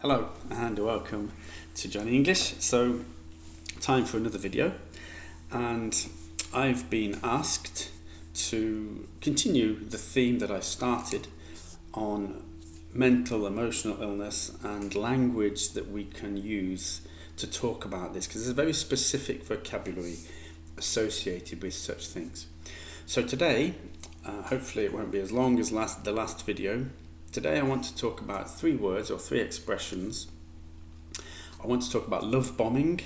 Hello and welcome to Johnny English. So, time for another video, and I've been asked to continue the theme that I started on mental, emotional illness and language that we can use to talk about this, because there's a very specific vocabulary associated with such things. So today, hopefully it won't be as long as the last video. Today I want to talk about three words or three expressions. I want to talk about love bombing,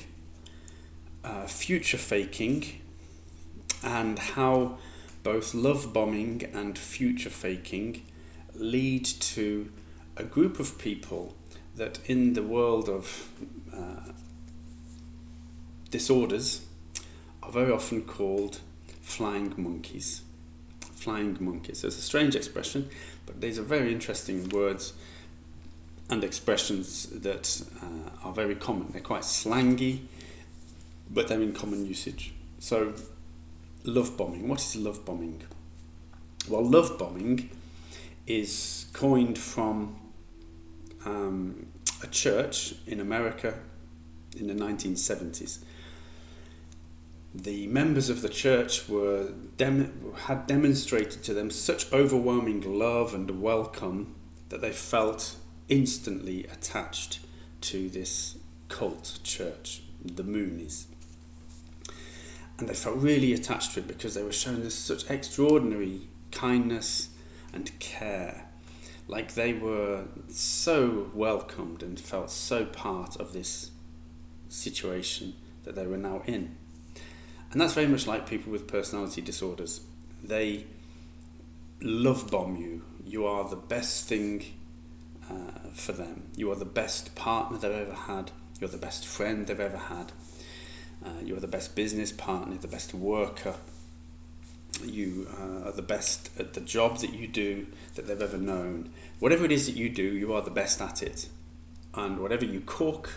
future faking, and how both love bombing and future faking lead to a group of people that in the world of disorders are very often called flying monkeys. Flying monkeys. It's a strange expression, but these are very interesting words and expressions that are very common. They're quite slangy, but they're in common usage. So, love bombing. What is love bombing? Well, love bombing is coined from a church in America in the 1970s. The members of the church had demonstrated to them such overwhelming love and welcome that they felt instantly attached to this cult church, the Moonies. And they felt really attached to it because they were shown this such extraordinary kindness and care. Like they were so welcomed and felt so part of this situation that they were now in. And that's very much like people with personality disorders. They love bomb you. You are the best thing for them. You are the best partner they've ever had. You're the best friend they've ever had. You're the best business partner, the best worker. You are the best at the job that you do that they've ever known. Whatever it is that you do, you are the best at it. And whatever you cook,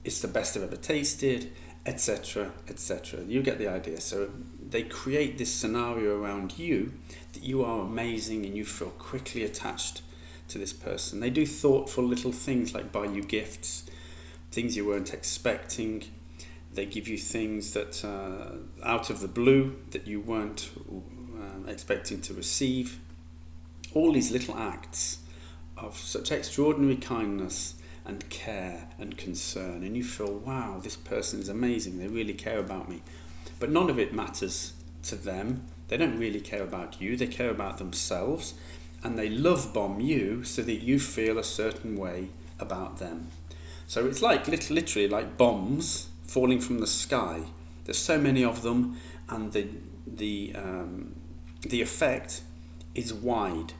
it's the best they've ever tasted, etc., etc. You get the idea. So they create this scenario around you that you are amazing and you feel quickly attached to this person. They do thoughtful little things like buy you gifts, things you weren't expecting. They give you things that out of the blue that you weren't expecting to receive. All these little acts of such extraordinary kindness and care and concern, and you feel, wow, this person is amazing, they really care about me. But none of it matters to them. They don't really care about you, they care about themselves, and they love bomb you so that you feel a certain way about them. So it's like literally like bombs falling from the sky. There's so many of them, and the effect is wide,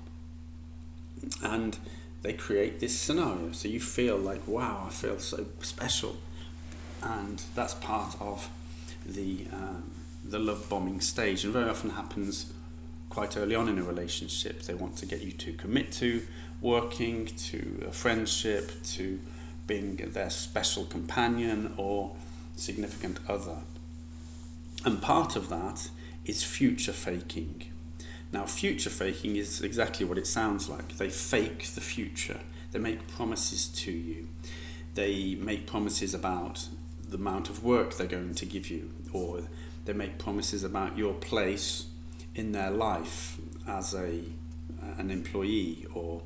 and they create this scenario. So you feel like, wow, I feel so special. And that's part of the love bombing stage, and very often happens quite early on in a relationship. They want to get you to commit to working, to a friendship, to being their special companion or significant other. And part of that is future faking. Now, future faking is exactly what it sounds like. They fake the future. They make promises to you. They make promises about the amount of work they're going to give you, or they make promises about your place in their life as an employee or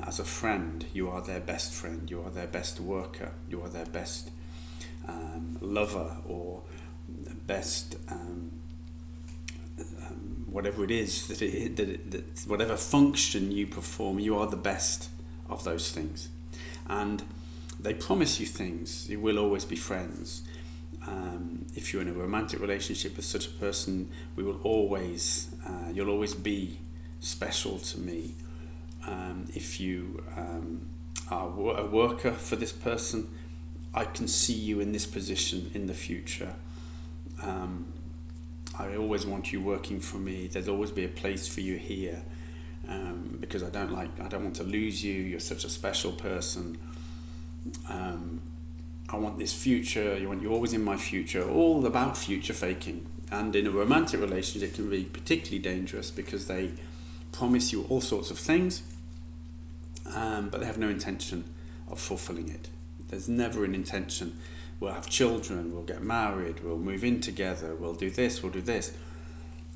as a friend. You are their best friend. You are their best worker. You are their best lover or best whatever it is that whatever function you perform, you are the best of those things. And they promise you things. You will always be friends. If you're in a romantic relationship with such a person, we will always you'll always be special to me. If you are a worker for this person, I can see you in this position in the future. I always want you working for me. There'll always be a place for you here, because I don't want to lose you. You're such a special person. I want this future. You're always in my future. All about future faking. And in a romantic relationship, it can be particularly dangerous because they promise you all sorts of things, but they have no intention of fulfilling it. There's never an intention, we'll have children, we'll get married, we'll move in together, we'll do this, we'll do this.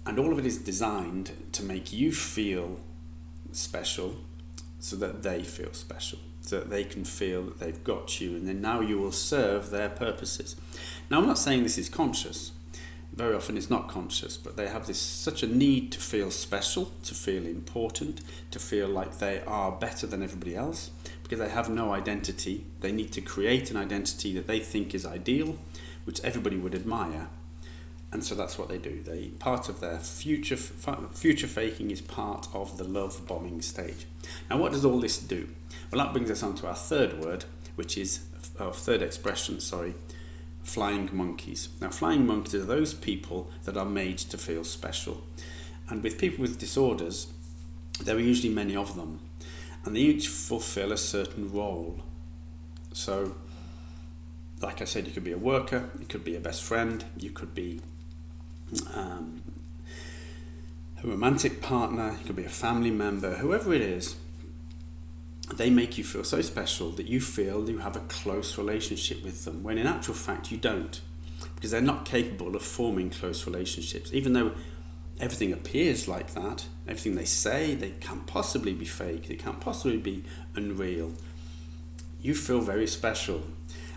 And all of it is designed to make you feel special so that they feel special, so that they can feel that they've got you, and then now you will serve their purposes. Now, I'm not saying this is conscious. Very often it's not conscious, but they have this such a need to feel special, to feel important, to feel like they are better than everybody else, because they have no identity. They need to create an identity that they think is ideal, which everybody would admire. And so that's what they do. Part of their future faking is part of the love bombing stage. Now, what does all this do? Well, that brings us on to our third word, which is our third expression, flying monkeys. Now, flying monkeys are those people that are made to feel special. And with people with disorders, there are usually many of them, and they each fulfill a certain role. So, like I said, you could be a worker, you could be a best friend, you could be a romantic partner, you could be a family member, whoever it is. They make you feel so special that you feel you have a close relationship with them, when in actual fact you don't, because they're not capable of forming close relationships. Even though everything appears like that, everything they say, they can't possibly be fake, they can't possibly be unreal. You feel very special.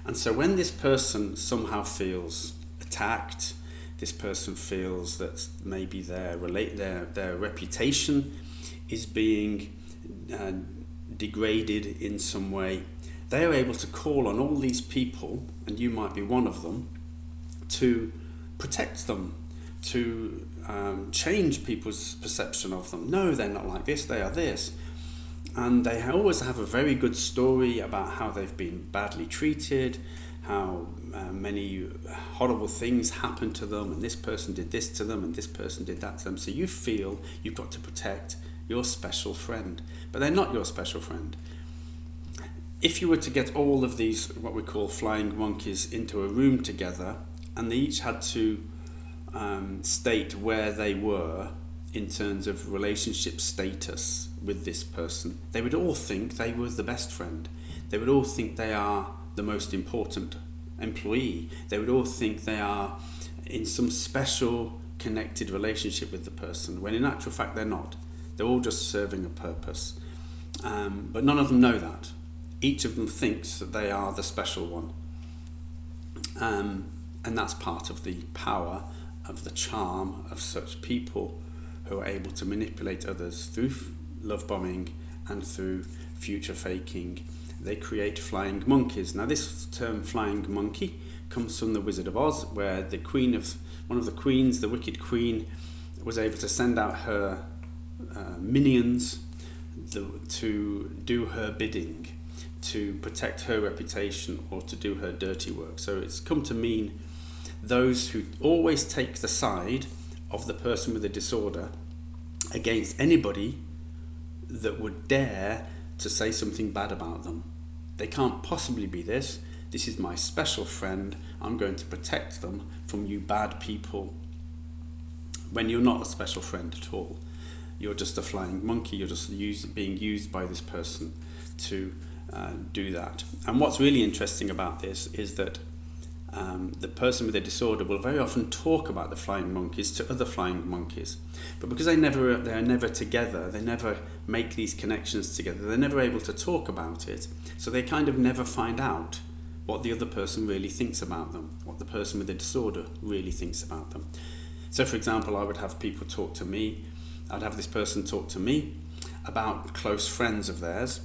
And so when this person somehow feels attacked, this person feels that maybe their reputation is being degraded in some way, they are able to call on all these people, and you might be one of them, to protect them, to change people's perception of them. No, they're not like this, they are this. And they always have a very good story about how they've been badly treated, how many horrible things happened to them, and this person did this to them, and this person did that to them. So you feel you've got to protect your special friend, but they're not your special friend. If you were to get all of these, what we call flying monkeys, into a room together, and they each had to state where they were in terms of relationship status with this person, they would all think they were the best friend. They would all think they are the most important employee. They would all think they are in some special connected relationship with the person, when in actual fact they're not. They're all just serving a purpose. But none of them know that. Each of them thinks that they are the special one. And that's part of the power of the charm of such people who are able to manipulate others through love bombing and through future faking. They create flying monkeys. Now, this term flying monkey comes from the Wizard of Oz, where one of the queens, the Wicked Queen, was able to send out her minions to do her bidding, to protect her reputation or to do her dirty work. So it's come to mean those who always take the side of the person with a disorder against anybody that would dare to say something bad about them. They can't possibly be this. This is my special friend. I'm going to protect them from you bad people. When you're not a special friend at all. You're just a flying monkey. You're just being used by this person to do that. And what's really interesting about this is that the person with a disorder will very often talk about the flying monkeys to other flying monkeys, but because they're never together, they never make these connections together, they're never able to talk about it, so they kind of never find out what the other person really thinks about them, what the person with the disorder really thinks about them. So for example, I would have people talk to me, I'd have this person talk to me about close friends of theirs,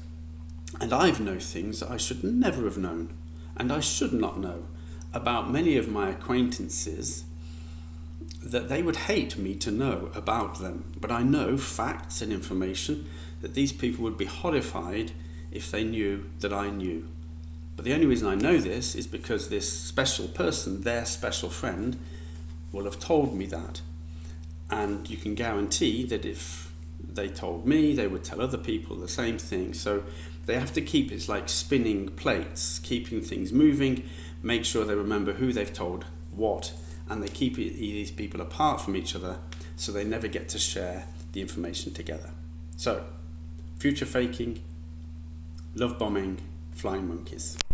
and I've known things that I should never have known, and I should not know about many of my acquaintances that they would hate me to know about them. But I know facts and information that these people would be horrified if they knew that I knew. But the only reason I know this is because this special person, their special friend, will have told me that. And you can guarantee that if they told me, they would tell other people the same thing. So they have to keep, it's like spinning plates, keeping things moving, make sure they remember who they've told what, and they keep these people apart from each other so they never get to share the information together. So, future faking, love bombing, flying monkeys.